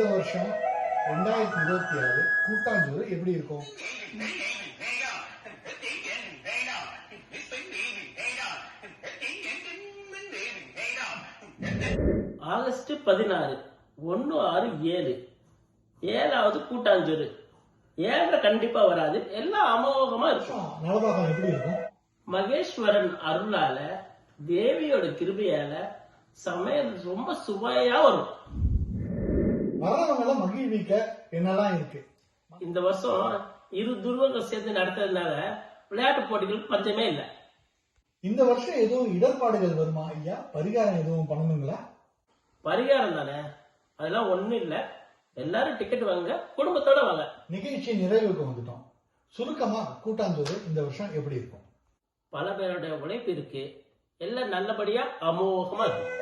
இந்த வருஷம் 2026 கூட்டாஞ்சோறு எப்படி இருக்கும்? ஆகஸ்ட் 16 16/7 7வது கூட்டாஞ்சோறு. 7 கண்டிப்பா வராது, எல்லாம் அமோகமா இருக்கும். நலபாகம் எப்படி இருக்கும்? மகேஸ்வரன் அருளால தேவியோட கிருபையால சமையல் ரொம்ப சுவையா வரும். வரவங்களை மகிழ்விக்க என்னெல்லாம் இருக்கு? இந்த வருஷம் இரு துருவங்கள் சேர்ந்து நடத்துறதுனால விளையாட்டு போட்டிகள் பஞ்சமே இல்லை. இந்த வருஷம் எதுவும் இடர்பாடுகள் வருமா ஐயா? பரிகாரம் எதுவும் பண்ணணுங்களா? பரிகாரம் தானே, அதெல்லாம் ஒண்ணும் இல்ல. எல்லாரும் டிக்கெட் வாங்க, குடும்பத்தோட வாங்க. நிகழ்ச்சி நிறைவுக்கு வந்துட்டோம். சுருக்கமா கூட்டாஞ்சோறு இந்த வருஷம் எப்படி இருக்கும்? பல பேருடைய உழைப்பு இருக்கு, எல்லாம் நல்லபடியா அமோகமா இருக்கும்.